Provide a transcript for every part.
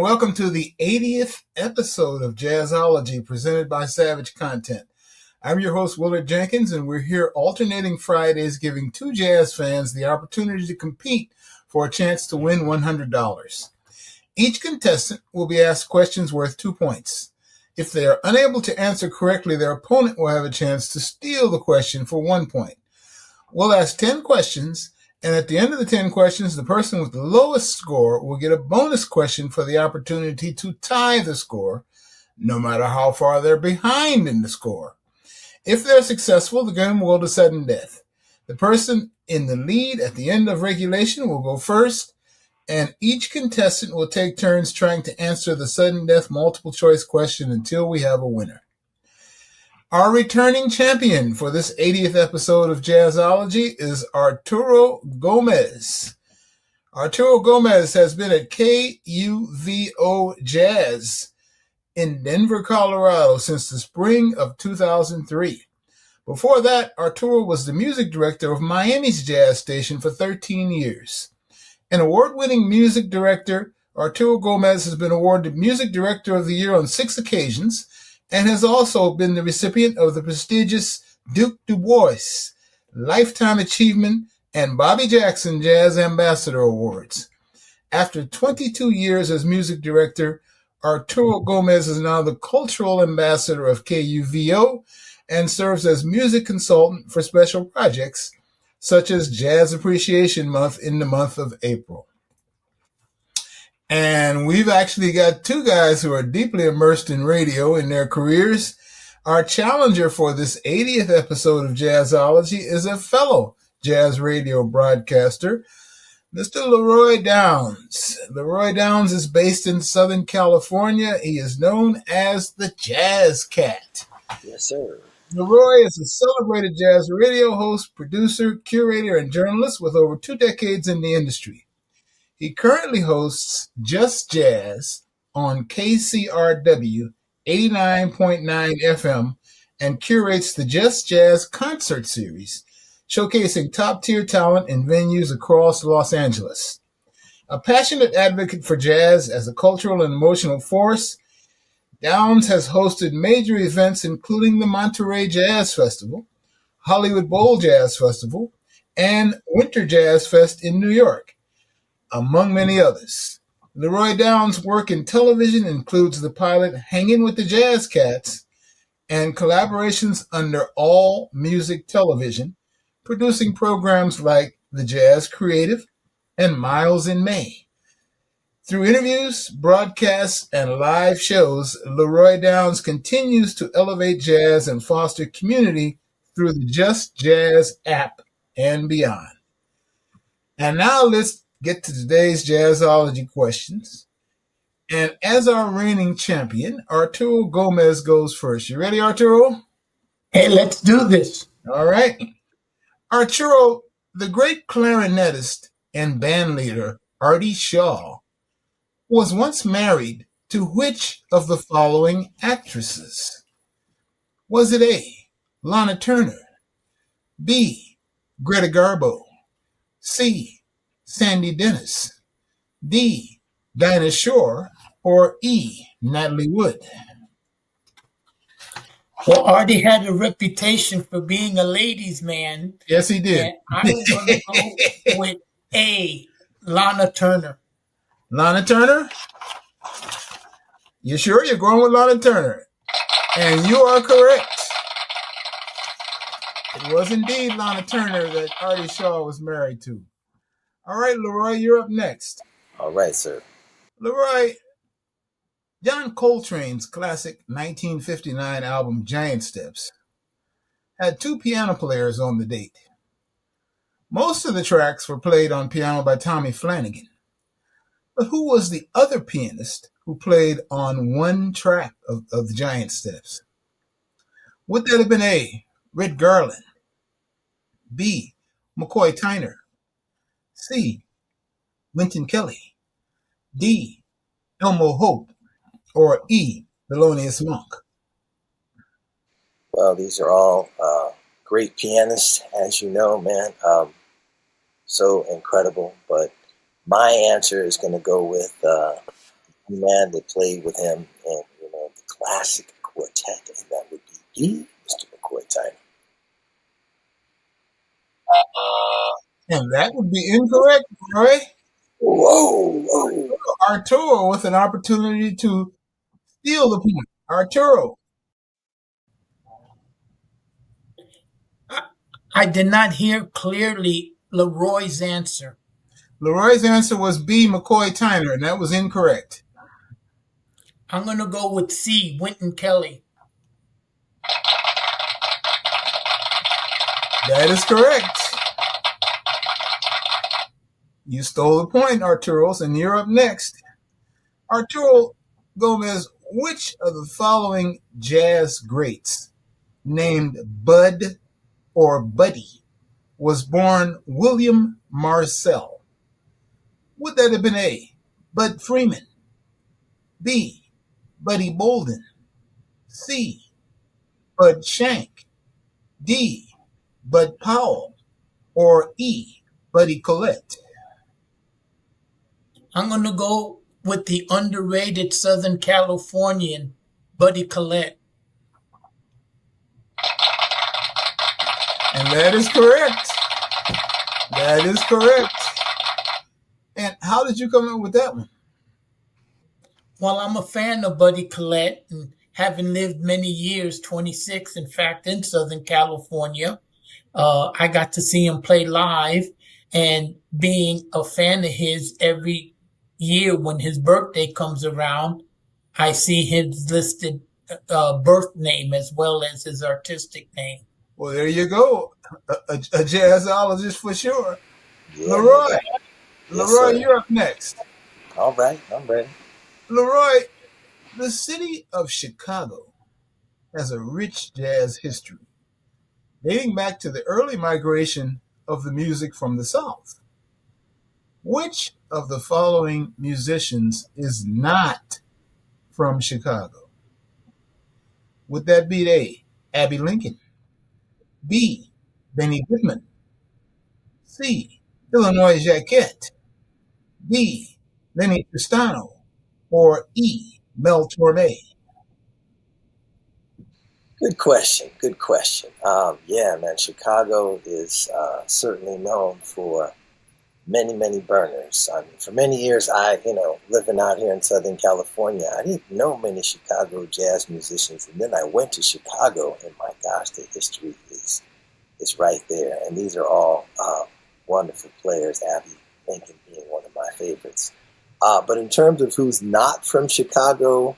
welcome to the 80th episode of Jazzology presented by Savage Content. I'm your host, Willard Jenkins, and we're here alternating Fridays giving two jazz fans the opportunity to compete for a chance to win $100. Each contestant will be asked questions worth 2 points. If they are unable to answer correctly, their opponent will have a chance to steal the question for 1 point. We'll ask 10 questions, and at the end of the 10 questions, the person with the lowest score will get a bonus question for the opportunity to tie the score, no matter how far they're behind in the score. If they're successful, the game will go to sudden death. The person in the lead at the end of regulation will go first, and each contestant will take turns trying to answer the sudden death multiple choice question until we have a winner. Our returning champion for this 80th episode of Jazzology is Arturo Gomez. Arturo Gomez has been at KUVO Jazz in Denver, Colorado since the spring of 2003. Before that, Arturo was the music director of Miami's jazz station for 13 years. An award-winning music director, Arturo Gomez has been awarded Music Director of the Year on 6 occasions and has also been the recipient of the prestigious Dubois Lifetime Achievement and Bobby Jackson Jazz Ambassador Awards. After 22 years as music director, Arturo Gomez is now the cultural ambassador of KUVO and serves as music consultant for special projects such as Jazz Appreciation Month in the month of April. And we've actually got two guys who are deeply immersed in radio in their careers. Our challenger for this 80th episode of Jazzology is a fellow jazz radio broadcaster, Mr. LeRoy Downs. LeRoy Downs is based in Southern California. He is known as the Jazz Cat. Yes, sir. LeRoy is a celebrated jazz radio host, producer, curator, and journalist with over 2 decades in the industry. He currently hosts Just Jazz on KCRW 89.9 FM and curates the Just Jazz concert series, showcasing top-tier talent in venues across Los Angeles. A passionate advocate for jazz as a cultural and emotional force, Downs has hosted major events including the Monterey Jazz Festival, Hollywood Bowl Jazz Festival, and Winter Jazz Fest in New York, among many others. LeRoy Downs' work in television includes the pilot Hanging with the Jazz Cats and collaborations under All Music Television, producing programs like The Jazz Creative and Miles in May. Through interviews, broadcasts, and live shows, LeRoy Downs continues to elevate jazz and foster community through the Just Jazz app and beyond. And now let's get to today's Jazzology questions. And as our reigning champion, Arturo Gomez goes first. You ready, Arturo? Hey, let's do this. All right. Arturo, the great clarinetist and bandleader Artie Shaw was once married to which of the following actresses? Was it A, Lana Turner, B, Greta Garbo, C, Sandy Dennis, D, Dinah Shore, or E, Natalie Wood? Well, Artie had a reputation for being a ladies' man. Yes, he did. And I'm going to go with A, Lana Turner. Lana Turner? You sure you're going with Lana Turner? And you are correct. It was indeed Lana Turner that Artie Shaw was married to. All right, LeRoy, you're up next. All right, sir. LeRoy, John Coltrane's classic 1959 album Giant Steps had 2 piano players on the date. Most of the tracks were played on piano by Tommy Flanagan. But who was the other pianist who played on 1 track of the Giant Steps? Would that have been A, Red Garland, B, McCoy Tyner, C, Wynton Kelly, D, Elmo Hope, or E, Thelonious Monk? Well, these are all great pianists, as you know, man. So incredible. But my answer is going to go with man that played with him in, the classic quartet, and that would be you, Mr. McCoy Tyner. And that would be incorrect, Roy. Whoa. Arturo with an opportunity to steal the point. Arturo. I did not hear clearly LeRoy's answer. LeRoy's answer was B, McCoy Tyner, and that was incorrect. I'm going to go with C, Wynton Kelly. That is correct. You stole the point, Arturos, and you're up next. Arturo Gomez, which of the following jazz greats named Bud or Buddy was born William Marcel? Would that have been A, Bud Freeman, B, Buddy Bolden, C, Bud Shank, D, Bud Powell, or E, Buddy Collette? I'm going to go with the underrated Southern Californian, Buddy Collette. And that is correct. That is correct. And how did you come up with that one? Well, I'm a fan of Buddy Collette, and having lived many years, 26 in fact, in Southern California, I got to see him play live, and being a fan of his every year when his birthday comes around, I see his listed birth name as well as his artistic name. Well, there you go. A jazzologist for sure. Yeah, LeRoy. Yes, LeRoy, sir. you're up next. All right, I'm ready. LeRoy, the city of Chicago has a rich jazz history, dating back to the early migration of the music from the South. Which of the following musicians is not from Chicago? Would that be A, Abbie Lincoln, B, Benny Goodman, C, Illinois Jacquette, D, Lenny Tristano, or E, Mel Torme? Good question. Yeah, man, Chicago is certainly known for many burners. For many years, living out here in Southern California, I didn't know many Chicago jazz musicians, and then I went to Chicago, and my gosh, the history is right there. And these are all wonderful players, Abbie Lincoln being one of my favorites. But in terms of who's not from Chicago,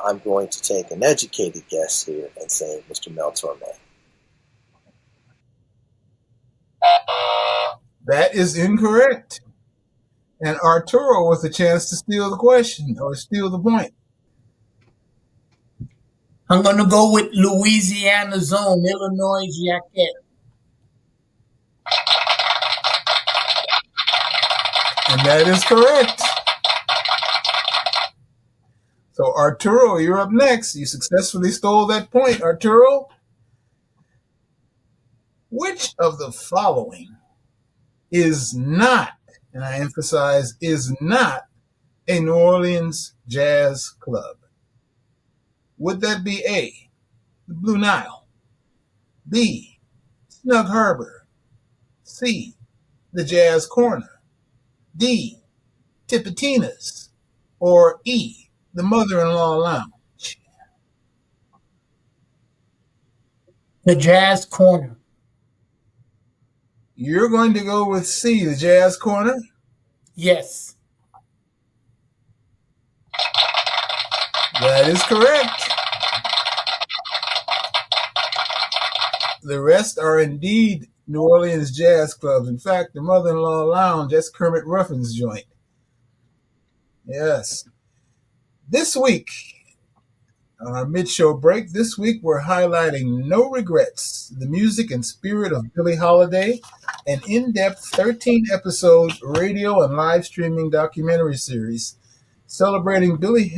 I'm going to take an educated guess here and say Mr. Mel Torme. That is incorrect. And Arturo with a chance to steal the question or steal the point. I'm going to go with Louisiana's own Illinois Jacquette. And that is correct. So Arturo, you're up next. You successfully stole that point, Arturo. Which of the following is not, and I emphasize, is not a New Orleans jazz club? Would that be A, the Blue Nile, B, Snug Harbor, C, the Jazz Corner, D, Tipitina's, or E, the Mother-in-Law Lounge? The Jazz Corner. You're going to go with C, the Jazz Corner? Yes. That is correct. The rest are indeed New Orleans jazz clubs. In fact, the Mother-in-Law Lounge, that's Kermit Ruffin's joint. Yes. This week, on our mid-show break, this week we're highlighting No Regrets, the music and spirit of Billie Holiday, an in-depth 13-episode radio and live streaming documentary series celebrating Billie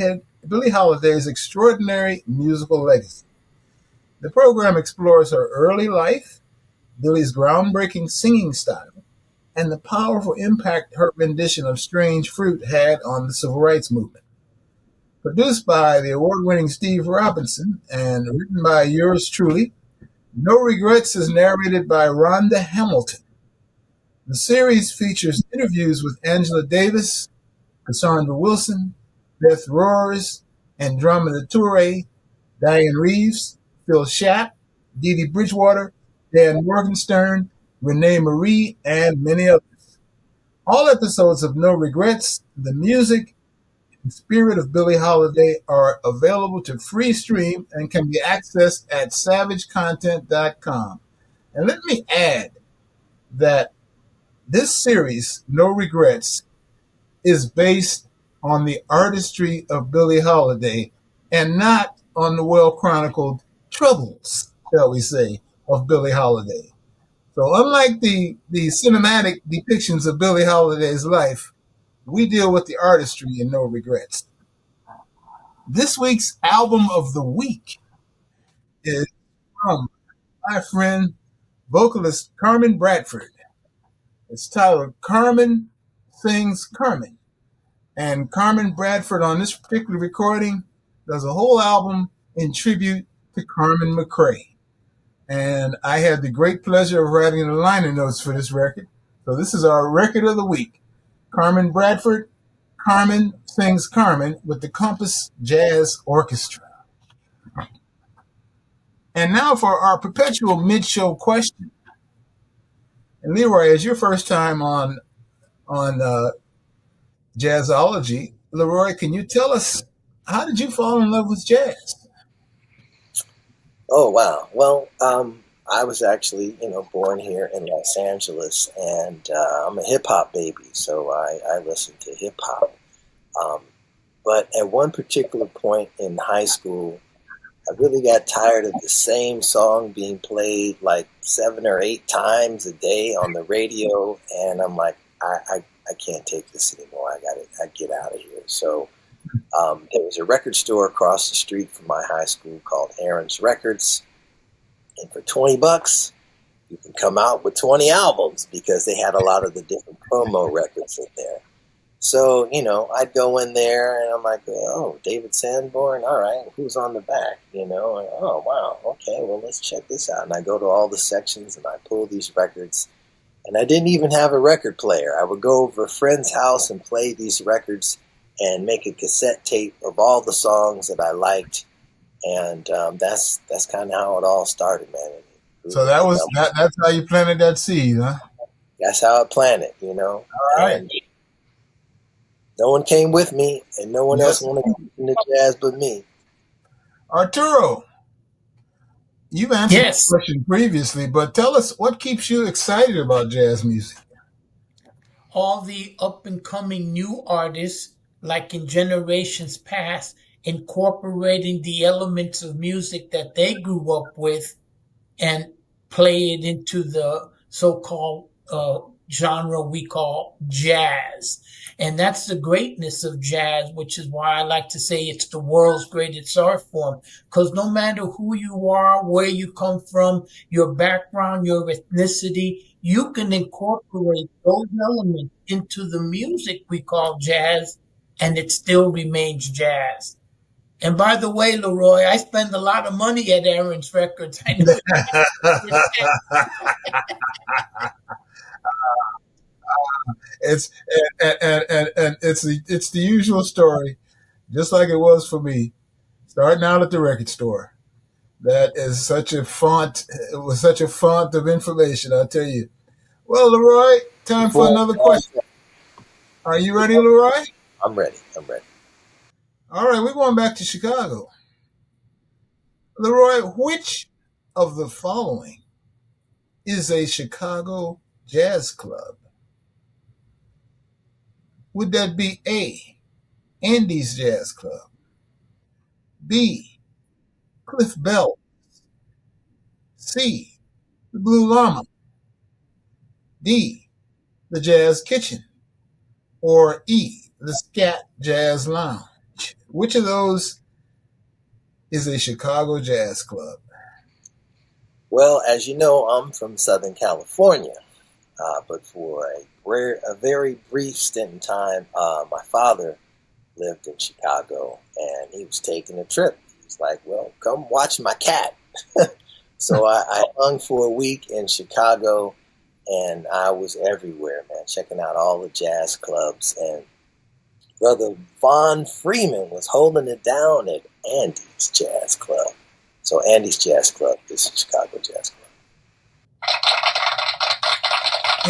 Holiday's extraordinary musical legacy. The program explores her early life, Billie's groundbreaking singing style, and the powerful impact her rendition of Strange Fruit had on the civil rights movement. Produced by the award-winning Steve Robinson and written by yours truly. No Regrets is narrated by Rhonda Hamilton. The series features interviews with Angela Davis, Cassandra Wilson, Beth Roars, Andromeda Toure, Diane Reeves, Phil Schapp, Dee Dee Bridgewater, Dan Morgenstern, Renee Marie, and many others. All episodes of No Regrets, the music, and spirit of Billie Holiday are available to free stream and can be accessed at savagecontent.com. And let me add that this series, No Regrets, is based on the artistry of Billie Holiday and not on the well-chronicled troubles, shall we say, of Billie Holiday. So unlike the cinematic depictions of Billie Holiday's life, we deal with the artistry in No Regrets. This week's album of the week is from my friend, vocalist Carmen Bradford. It's titled Carmen Sings Carmen. And Carmen Bradford on this particular recording does a whole album in tribute to Carmen McRae. And I had the great pleasure of writing the liner notes for this record. So this is our record of the week. Carmen Bradford, Carmen Sings Carmen with the Compass Jazz Orchestra. And now for our perpetual mid-show question. And LeRoy, it's your first time on Jazzology. LeRoy, can you tell us, how did you fall in love with jazz? Oh, wow. Well, I was actually, born here in Los Angeles, and I'm a hip-hop baby, so I listen to hip-hop. But at one particular point in high school, I really got tired of the same song being played like 7 or 8 times a day on the radio, and I'm like, I can't take this anymore. I get out of here. So there was a record store across the street from my high school called Aaron's Records, and for $20, you can come out with 20 albums because they had a lot of the different promo records in there. So, I'd go in there and I'm like, oh, David Sanborn, all right, who's on the back, and, oh, wow, okay, well, let's check this out. And I go to all the sections and I pull these records, and I didn't even have a record player. I would go over a friend's house and play these records and make a cassette tape of all the songs that I liked, and that's kind of how it all started, man. So that's how you planted that seed, huh? That's how I planted, All right. And no one came with me, and no one else wanted to listen to jazz but me. Arturo, you've answered this question previously, but tell us what keeps you excited about jazz music. All the up-and-coming new artists, like in generations past, incorporating the elements of music that they grew up with and play it into the so-called genre we call jazz. And that's the greatness of jazz, which is why I like to say it's the world's greatest art form. Because no matter who you are, where you come from, your background, your ethnicity, you can incorporate those elements into the music we call jazz, and it still remains jazz. And by the way, LeRoy, I spend a lot of money at Aaron's Records. I know. It's the usual story, just like it was for me, starting out at the record store. That is such a font. It was such a font of information, I'll tell you. Well, LeRoy, time for another question. Are you ready, LeRoy? I'm ready. All right, we're going back to Chicago. LeRoy, which of the following is a Chicago jazz club? Would that be A, Andy's Jazz Club, B, Cliff Bell, C, the Blue Llama, D, the Jazz Kitchen, or E, the Scat Jazz Lounge? Which of those is a Chicago jazz club? Well, as you know, I'm from Southern California, but for a very brief stint in time, my father lived in Chicago, and he was taking a trip. He was like, well, come watch my cat. So I hung for a week in Chicago, and I was everywhere, man, checking out all the jazz clubs. And Brother Von Freeman was holding it down at Andy's Jazz Club. So Andy's Jazz Club is a Chicago Jazz Club.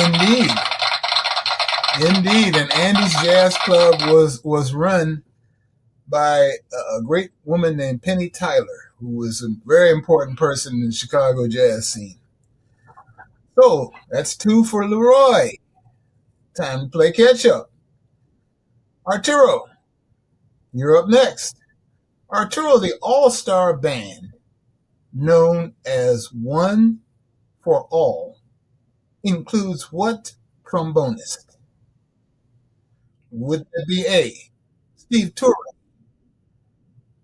Indeed. And Andy's Jazz Club was run by a great woman named Penny Tyler, who was a very important person in the Chicago jazz scene. So that's 2 for LeRoy. Time to play catch up. Arturo, you're up next. Arturo, the all-star band known as One for All includes what trombonist? Would it be A, Steve Turek,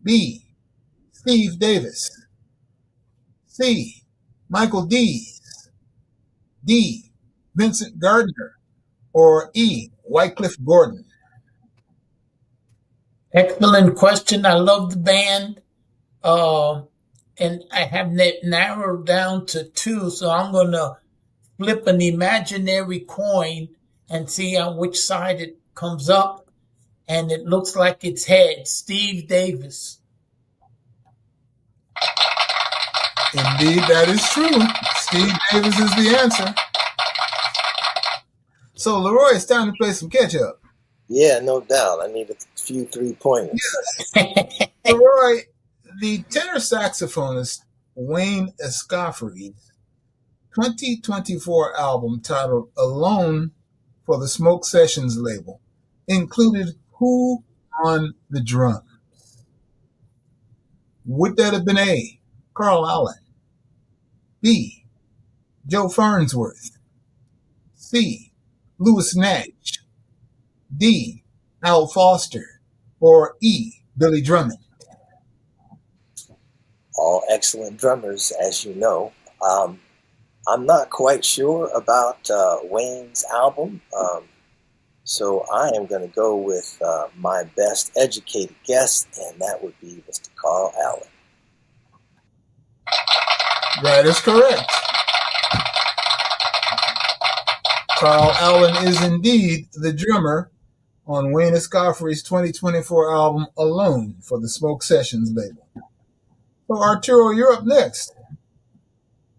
B, Steve Davis, C, Michael Dees, D, Vincent Gardner, or E, Wycliffe Gordon? Excellent question. I love the band. And I have narrowed down to 2, so I'm going to flip an imaginary coin and see on which side it comes up. And it looks like it's head. Steve Davis. Indeed, that is true. Steve Davis is the answer. So, LeRoy, it's time to play some catch-up. Yeah, no doubt. I need a few 3-pointers. Yes. LeRoy, the tenor saxophonist Wayne Escoffery's 2024 album titled Alone for the Smoke Sessions label included who on the drums? Would that have been A, Carl Allen, B, Joe Farnsworth, C, Louis Nash, D, Al Foster, or E, Billy Drummond? All excellent drummers, as you know. I'm not quite sure about Wayne's album, so I am going to go with my best educated guess, and that would be Mr. Carl Allen. That is correct. Carl Allen is indeed the drummer on Wayne Escoffery's 2024 album Alone for the Smoke Sessions label. So, Arturo, you're up next.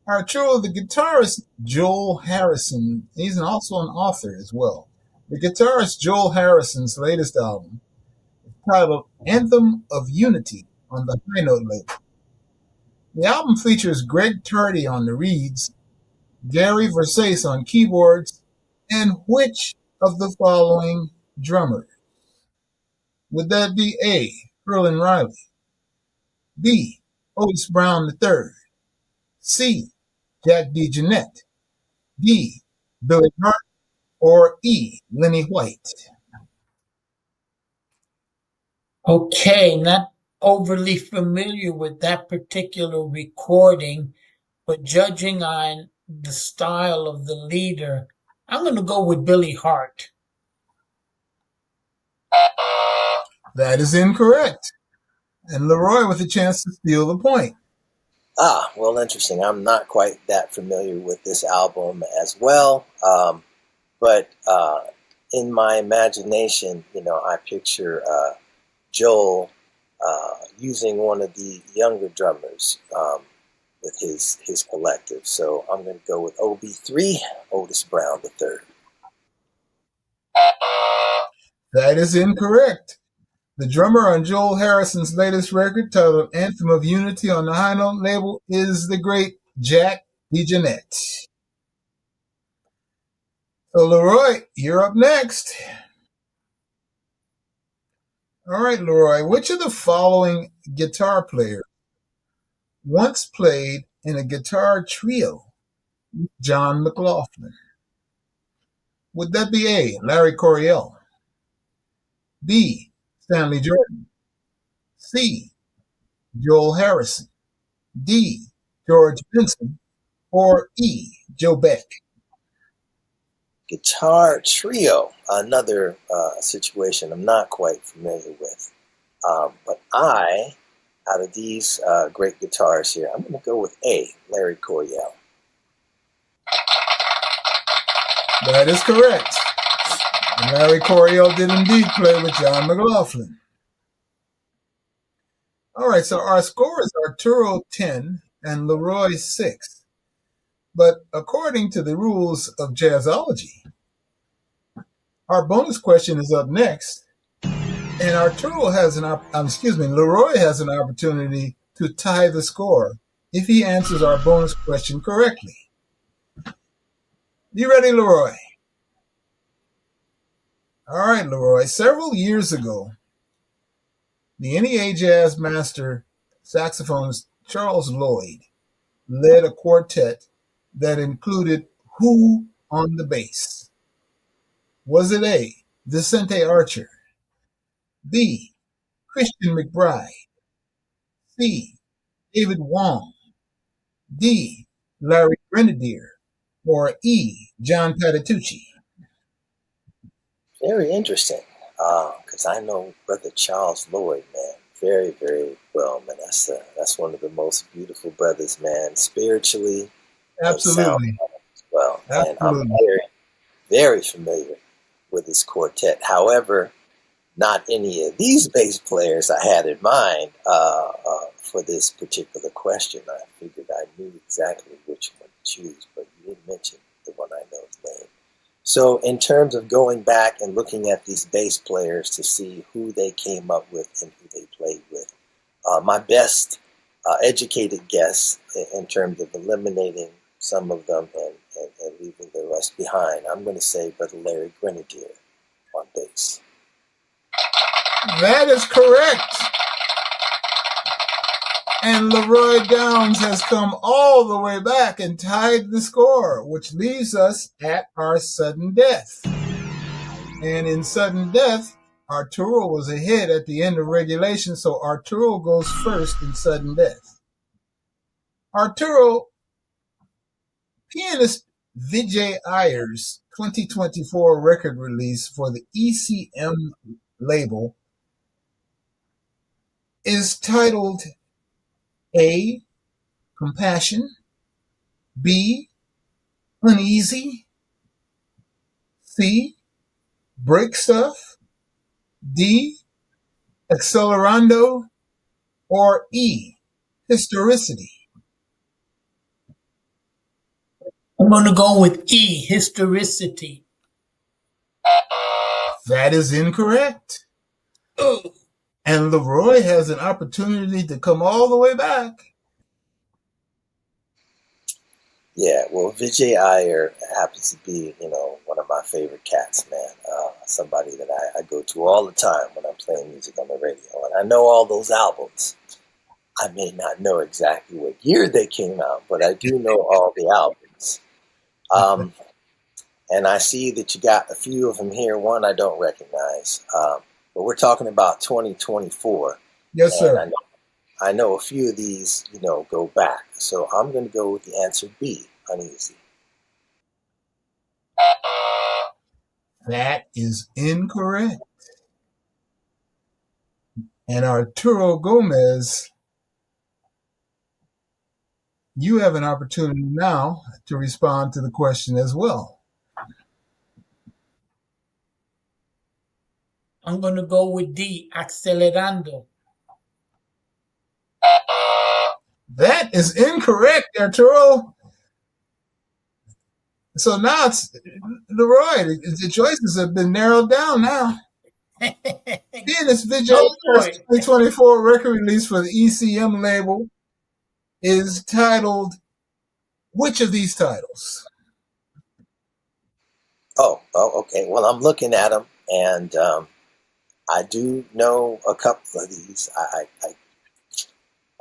Arturo, the guitarist Joel Harrison, he's also an author as well. The guitarist Joel Harrison's latest album is titled Anthem of Unity on the High Note label. The album features Greg Tardy on the reeds, Gary Versace on keyboards, and which of the following drummers? Would that be A, Erlen Riley, B, Otis Brown III, C, Jack DeJohnette, D, Billy Hart, or E, Lenny White? Okay, not overly familiar with that particular recording, but judging on the style of the leader, I'm going to go with Billy Hart. That is incorrect. And LeRoy with a chance to steal the point. Well, interesting. I'm not quite that familiar with this album as well, but in my imagination, I picture Joel using one of the younger drummers with his collective. So I'm going to go with OB3, Otis Brown III. That is incorrect. The drummer on Joel Harrison's latest record, titled Anthem of Unity on the High Note label, is the great Jack DeJohnette. So, LeRoy, you're up next. All right, LeRoy, which of the following guitar players once played in a guitar trio with John McLaughlin? Would that be A, Larry Coryell, B, Stanley Jordan, C, Joel Harrison, D, George Benson, or E, Joe Beck? Guitar trio, another situation I'm not quite familiar with. But out of these great guitarists here, I'm going to go with A, Larry Coryell. That is correct. And Larry Coryell did indeed play with John McLaughlin. All right, so our scores are Arturo 10 and LeRoy 6. But according to the rules of Jazzology, our bonus question is up next, and LeRoy has an opportunity to tie the score if he answers our bonus question correctly. You ready, LeRoy? All right, LeRoy. Several years ago, the NEA Jazz master saxophonist Charles Lloyd led a quartet that included who on the bass? Was it A, Vicente Archer, B, Christian McBride, C, David Wong, D, Larry Grenadier, or E, John Patitucci? Very interesting, because I know Brother Charles Lloyd, man, very, very well, man. That's one of the most beautiful brothers, man, spiritually Absolutely. and as well. Absolutely. And I'm very, very familiar with his quartet. However, not any of these bass players I had in mind for this particular question. I figured I knew exactly which one to choose, but you didn't mention the one I know his name. So in terms of going back and looking at these bass players to see who they came up with and who they played with, my best educated guess in terms of eliminating some of them and leaving the rest behind, I'm going to say Brother Larry Grenadier on bass. That is correct. And LeRoy Downs has come all the way back and tied the score, which leaves us at our sudden death. And in sudden death, Arturo was ahead at the end of regulation, so Arturo goes first in sudden death. Arturo, pianist Vijay Iyer's 2024 record release for the ECM label is titled A, Compassion, B, Uneasy, C, Break Stuff, D, Accelerando, or E, Historicity? I'm going to go with E, Historicity. That is incorrect. Oh. And LeRoy has an opportunity to come all the way back. Yeah, well, Vijay Iyer happens to be, one of my favorite cats, man. Somebody that I go to all the time when I'm playing music on the radio. And I know all those albums. I may not know exactly what year they came out, but I do know all the albums. And I see that you got a few of them here. One I don't recognize. But we're talking about 2024. Yes, sir. And I know a few of these, go back. So I'm going to go with the answer B, Uneasy. That is incorrect. And Arturo Gomez, you have an opportunity now to respond to the question as well. I'm going to go with D, Accelerando. That is incorrect, Arturo. So now it's LeRoy. The choices have been narrowed down now. Pianist Vijay's 2024 record release for the ECM label is titled which of these titles? Oh, okay. Well, I'm looking at them, and I do know a couple of these.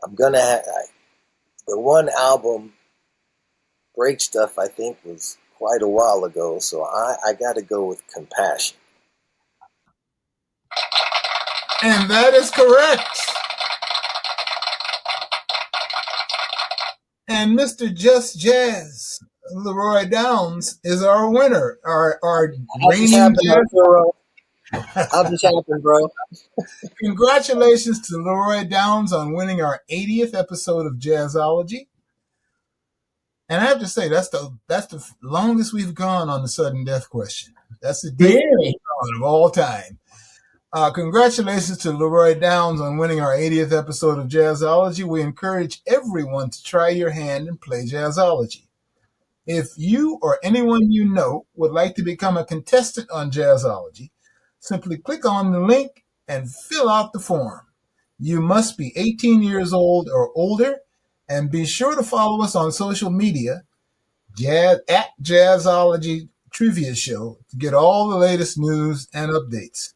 I'm gonna have the one album, Break Stuff, I think was quite a while ago, so I got to go with Compassion. And that is correct. And Mr. Just Jazz, LeRoy Downs is our winner, our How this reigning happen, jazz. Arturo? How this happen, bro? Congratulations to LeRoy Downs on winning our 80th episode of Jazzology. And I have to say, that's the longest we've gone on the sudden death question. That's the deepest Really? of all time. Congratulations to LeRoy Downs on winning our 80th episode of Jazzology. We encourage everyone to try your hand and play Jazzology. If you or anyone you know would like to become a contestant on Jazzology, simply click on the link and fill out the form. You must be 18 years old or older, and be sure to follow us on social media at Jazzology Trivia Show to get all the latest news and updates.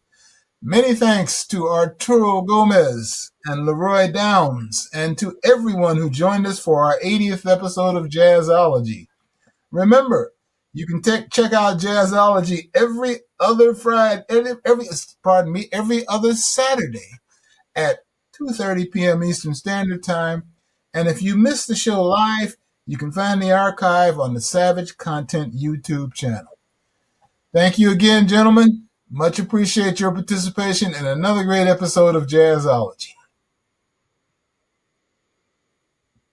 Many thanks to Arturo Gomez and LeRoy Downs, and to everyone who joined us for our 80th episode of Jazzology. Remember, you can check out Jazzology every other every other Saturday at 2:30 p.m. Eastern Standard Time. And if you missed the show live, you can find the archive on the Savage Content YouTube channel. Thank you again, gentlemen. Much appreciate your participation in another great episode of Jazzology.